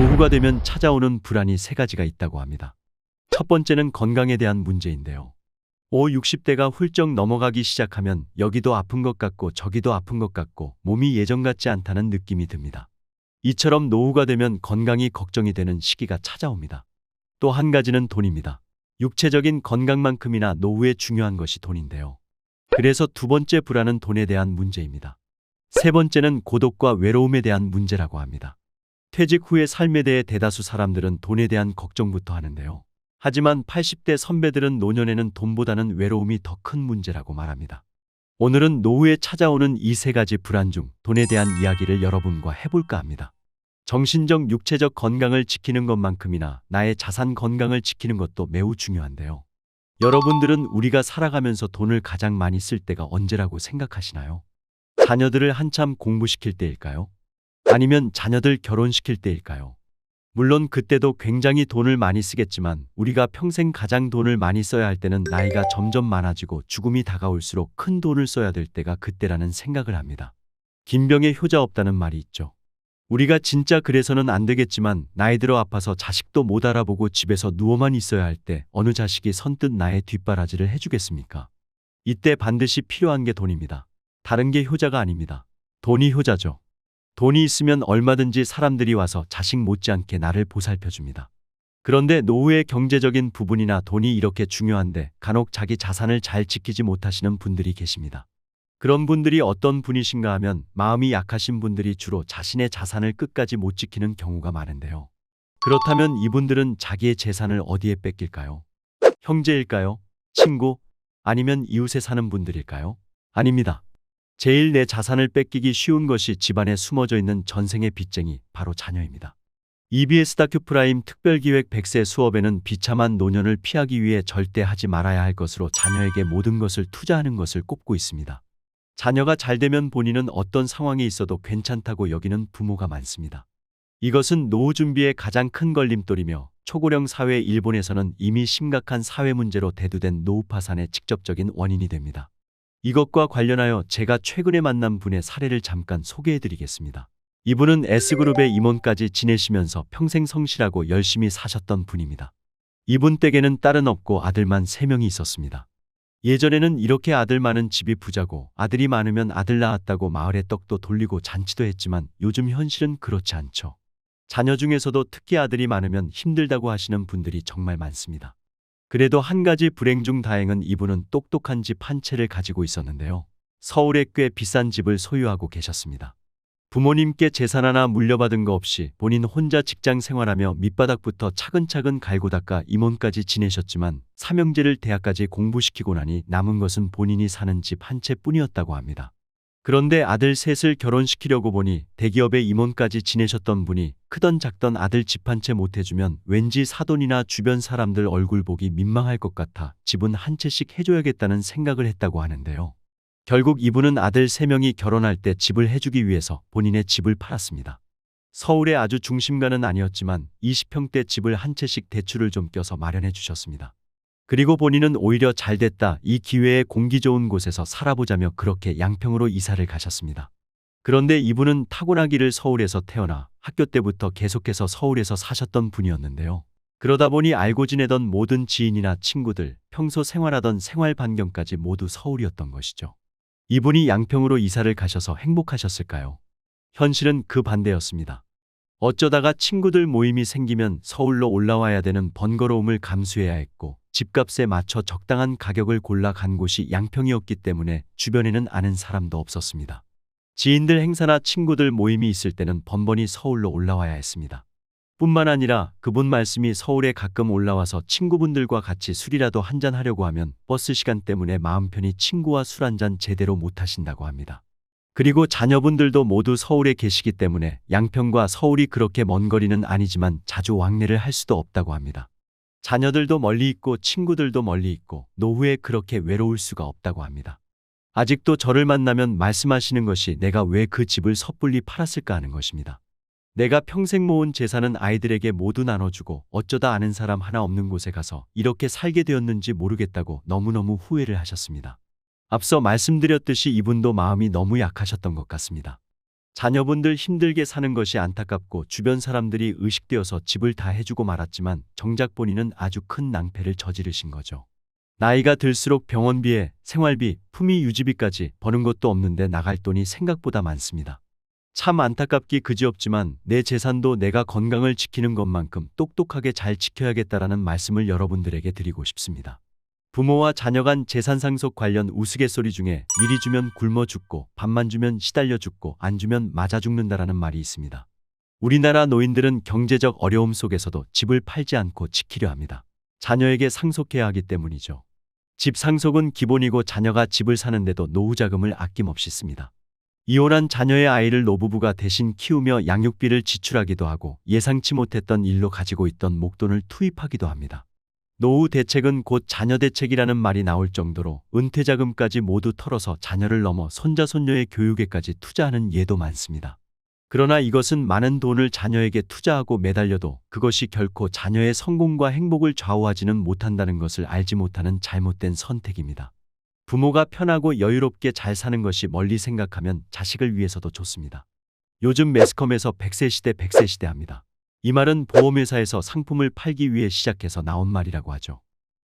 노후가 되면 찾아오는 불안이 세 가지가 있다고 합니다. 첫 번째는 건강에 대한 문제인데요. 60대가 훌쩍 넘어가기 시작하면 여기도 아픈 것 같고 저기도 아픈 것 같고 몸이 예전 같지 않다는 느낌이 듭니다. 이처럼 노후가 되면 건강이 걱정이 되는 시기가 찾아옵니다. 또 한 가지는 돈입니다. 육체적인 건강만큼이나 노후에 중요한 것이 돈인데요. 그래서 두 번째 불안은 돈에 대한 문제입니다. 세 번째는 고독과 외로움에 대한 문제라고 합니다. 퇴직 후의 삶에 대해 대다수 사람들은 돈에 대한 걱정부터 하는데요. 하지만 80대 선배들은 노년에는 돈보다는 외로움이 더 큰 문제라고 말합니다. 오늘은 노후에 찾아오는 이 세 가지 불안 중 돈에 대한 이야기를 여러분과 해볼까 합니다. 정신적, 육체적 건강을 지키는 것만큼이나 나의 자산 건강을 지키는 것도 매우 중요한데요. 여러분들은 우리가 살아가면서 돈을 가장 많이 쓸 때가 언제라고 생각하시나요? 자녀들을 한참 공부시킬 때일까요? 아니면 자녀들 결혼시킬 때일까요? 물론 그때도 굉장히 돈을 많이 쓰겠지만 우리가 평생 가장 돈을 많이 써야 할 때는 나이가 점점 많아지고 죽음이 다가올수록 큰 돈을 써야 될 때가 그때라는 생각을 합니다. 김병에 효자 없다는 말이 있죠. 우리가 진짜 그래서는 안 되겠지만 나이 들어 아파서 자식도 못 알아보고 집에서 누워만 있어야 할 때 어느 자식이 선뜻 나의 뒷바라지를 해주겠습니까? 이때 반드시 필요한 게 돈입니다. 다른 게 효자가 아닙니다. 돈이 효자죠. 돈이 있으면 얼마든지 사람들이 와서 자식 못지않게 나를 보살펴줍니다. 그런데 노후의 경제적인 부분이나 돈이 이렇게 중요한데 간혹 자기 자산을 잘 지키지 못하시는 분들이 계십니다. 그런 분들이 어떤 분이신가 하면 마음이 약하신 분들이 주로 자신의 자산을 끝까지 못 지키는 경우가 많은데요. 그렇다면 이분들은 자기의 재산을 어디에 뺏길까요? 형제일까요? 친구? 아니면 이웃에 사는 분들일까요? 아닙니다. 제일 내 자산을 뺏기기 쉬운 것이 집안에 숨어져 있는 전생의 빚쟁이, 바로 자녀입니다. EBS 다큐프라임 특별기획 100세 수업에는 비참한 노년을 피하기 위해 절대 하지 말아야 할 것으로 자녀에게 모든 것을 투자하는 것을 꼽고 있습니다. 자녀가 잘 되면 본인은 어떤 상황에 있어도 괜찮다고 여기는 부모가 많습니다. 이것은 노후 준비의 가장 큰 걸림돌이며 초고령 사회 일본에서는 이미 심각한 사회 문제로 대두된 노후 파산의 직접적인 원인이 됩니다. 이것과 관련하여 제가 최근에 만난 분의 사례를 잠깐 소개해드리겠습니다. 이분은 S그룹의 임원까지 지내시면서 평생 성실하고 열심히 사셨던 분입니다. 이분 댁에는 딸은 없고 아들만 3명이 있었습니다. 예전에는 이렇게 아들 많은 집이 부자고 아들이 많으면 아들 낳았다고 마을에 떡도 돌리고 잔치도 했지만 요즘 현실은 그렇지 않죠. 자녀 중에서도 특히 아들이 많으면 힘들다고 하시는 분들이 정말 많습니다. 그래도 한 가지 불행 중 다행은 이분은 똑똑한 집 한 채를 가지고 있었는데요. 서울에 꽤 비싼 집을 소유하고 계셨습니다. 부모님께 재산 하나 물려받은 거 없이 본인 혼자 직장 생활하며 밑바닥부터 차근차근 갈고 닦아 임원까지 지내셨지만 삼형제를 대학까지 공부시키고 나니 남은 것은 본인이 사는 집 한 채뿐이었다고 합니다. 그런데 아들 셋을 결혼시키려고 보니 대기업의 임원까지 지내셨던 분이 크던 작던 아들 집 한 채 못 해주면 왠지 사돈이나 주변 사람들 얼굴 보기 민망할 것 같아 집은 한 채씩 해줘야겠다는 생각을 했다고 하는데요. 결국 이분은 아들 3명이 결혼할 때 집을 해주기 위해서 본인의 집을 팔았습니다. 서울의 아주 중심가는 아니었지만 20평대 집을 한 채씩 대출을 좀 껴서 마련해 주셨습니다. 그리고 본인은 오히려 잘됐다, 이 기회에 공기 좋은 곳에서 살아보자며 그렇게 양평으로 이사를 가셨습니다. 그런데 이분은 타고나기를 서울에서 태어나 학교 때부터 계속해서 서울에서 사셨던 분이었는데요. 그러다 보니 알고 지내던 모든 지인이나 친구들, 평소 생활하던 생활 반경까지 모두 서울이었던 것이죠. 이분이 양평으로 이사를 가셔서 행복하셨을까요? 현실은 그 반대였습니다. 어쩌다가 친구들 모임이 생기면 서울로 올라와야 되는 번거로움을 감수해야 했고 집값에 맞춰 적당한 가격을 골라 간 곳이 양평이었기 때문에 주변에는 아는 사람도 없었습니다. 지인들 행사나 친구들 모임이 있을 때는 번번이 서울로 올라와야 했습니다. 뿐만 아니라 그분 말씀이 서울에 가끔 올라와서 친구분들과 같이 술이라도 한잔 하려고 하면 버스 시간 때문에 마음 편히 친구와 술 한잔 제대로 못 하신다고 합니다. 그리고 자녀분들도 모두 서울에 계시기 때문에 양평과 서울이 그렇게 먼 거리는 아니지만 자주 왕래를 할 수도 없다고 합니다. 자녀들도 멀리 있고 친구들도 멀리 있고 노후에 그렇게 외로울 수가 없다고 합니다. 아직도 저를 만나면 말씀하시는 것이 내가 왜 그 집을 섣불리 팔았을까 하는 것입니다. 내가 평생 모은 재산은 아이들에게 모두 나눠주고 어쩌다 아는 사람 하나 없는 곳에 가서 이렇게 살게 되었는지 모르겠다고 너무너무 후회를 하셨습니다. 앞서 말씀드렸듯이 이분도 마음이 너무 약하셨던 것 같습니다. 자녀분들 힘들게 사는 것이 안타깝고 주변 사람들이 의식되어서 집을 다 해주고 말았지만 정작 본인은 아주 큰 낭패를 저지르신 거죠. 나이가 들수록 병원비에 생활비, 품위 유지비까지 버는 것도 없는데 나갈 돈이 생각보다 많습니다. 참 안타깝기 그지없지만 내 재산도 내가 건강을 지키는 것만큼 똑똑하게 잘 지켜야겠다라는 말씀을 여러분들에게 드리고 싶습니다. 부모와 자녀 간 재산 상속 관련 우스갯소리 중에 미리 주면 굶어 죽고 밥만 주면 시달려 죽고 안 주면 맞아 죽는다라는 말이 있습니다. 우리나라 노인들은 경제적 어려움 속에서도 집을 팔지 않고 지키려 합니다. 자녀에게 상속해야 하기 때문이죠. 집 상속은 기본이고 자녀가 집을 사는데도 노후 자금을 아낌없이 씁니다. 이혼한 자녀의 아이를 노부부가 대신 키우며 양육비를 지출하기도 하고 예상치 못했던 일로 가지고 있던 목돈을 투입하기도 합니다. 노후 대책은 곧 자녀 대책이라는 말이 나올 정도로 은퇴 자금까지 모두 털어서 자녀를 넘어 손자 손녀의 교육에까지 투자하는 예도 많습니다. 그러나 이것은 많은 돈을 자녀에게 투자하고 매달려도 그것이 결코 자녀의 성공과 행복을 좌우하지는 못한다는 것을 알지 못하는 잘못된 선택입니다. 부모가 편하고 여유롭게 잘 사는 것이 멀리 생각하면 자식을 위해서도 좋습니다. 요즘 매스컴에서 100세 시대 100세 시대 합니다. 이 말은 보험회사에서 상품을 팔기 위해 시작해서 나온 말이라고 하죠.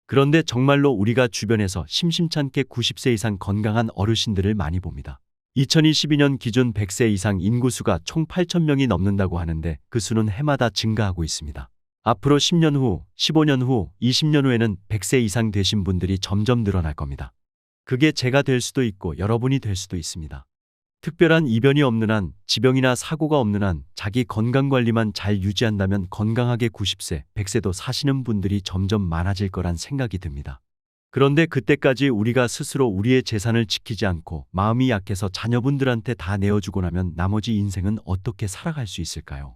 그런데 정말로 우리가 주변에서 심심찮게 90세 이상 건강한 어르신들을 많이 봅니다. 2022년 기준 100세 이상 인구수가 총 8,000명이 넘는다고 하는데 그 수는 해마다 증가하고 있습니다. 앞으로 10년 후, 15년 후, 20년 후에는 100세 이상 되신 분들이 점점 늘어날 겁니다. 그게 제가 될 수도 있고 여러분이 될 수도 있습니다. 특별한 이변이 없는 한, 지병이나 사고가 없는 한 자기 건강관리만 잘 유지한다면 건강하게 90세, 100세도 사시는 분들이 점점 많아질 거란 생각이 듭니다. 그런데 그때까지 우리가 스스로 우리의 재산을 지키지 않고 마음이 약해서 자녀분들한테 다 내어주고 나면 나머지 인생은 어떻게 살아갈 수 있을까요?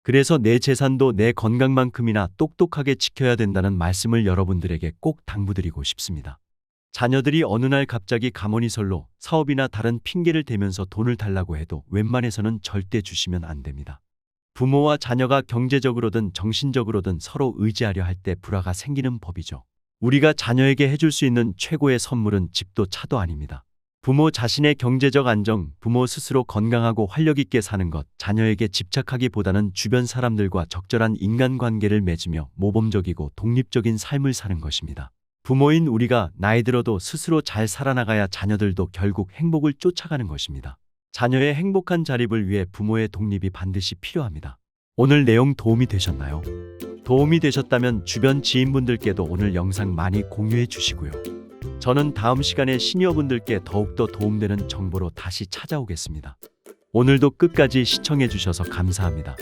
그래서 내 재산도 내 건강만큼이나 똑똑하게 지켜야 된다는 말씀을 여러분들에게 꼭 당부드리고 싶습니다. 자녀들이 어느 날 갑자기 가모니설로 사업이나 다른 핑계를 대면서 돈을 달라고 해도 웬만해서는 절대 주시면 안 됩니다. 부모와 자녀가 경제적으로든 정신적으로든 서로 의지하려 할 때 불화가 생기는 법이죠. 우리가 자녀에게 해줄 수 있는 최고의 선물은 집도 차도 아닙니다. 부모 자신의 경제적 안정, 부모 스스로 건강하고 활력 있게 사는 것, 자녀에게 집착하기보다는 주변 사람들과 적절한 인간관계를 맺으며 모범적이고 독립적인 삶을 사는 것입니다. 부모인 우리가 나이 들어도 스스로 잘 살아나가야 자녀들도 결국 행복을 쫓아가는 것입니다. 자녀의 행복한 자립을 위해 부모의 독립이 반드시 필요합니다. 오늘 내용 도움이 되셨나요? 도움이 되셨다면 주변 지인분들께도 오늘 영상 많이 공유해 주시고요. 저는 다음 시간에 시니어분들께 더욱더 도움되는 정보로 다시 찾아오겠습니다. 오늘도 끝까지 시청해 주셔서 감사합니다.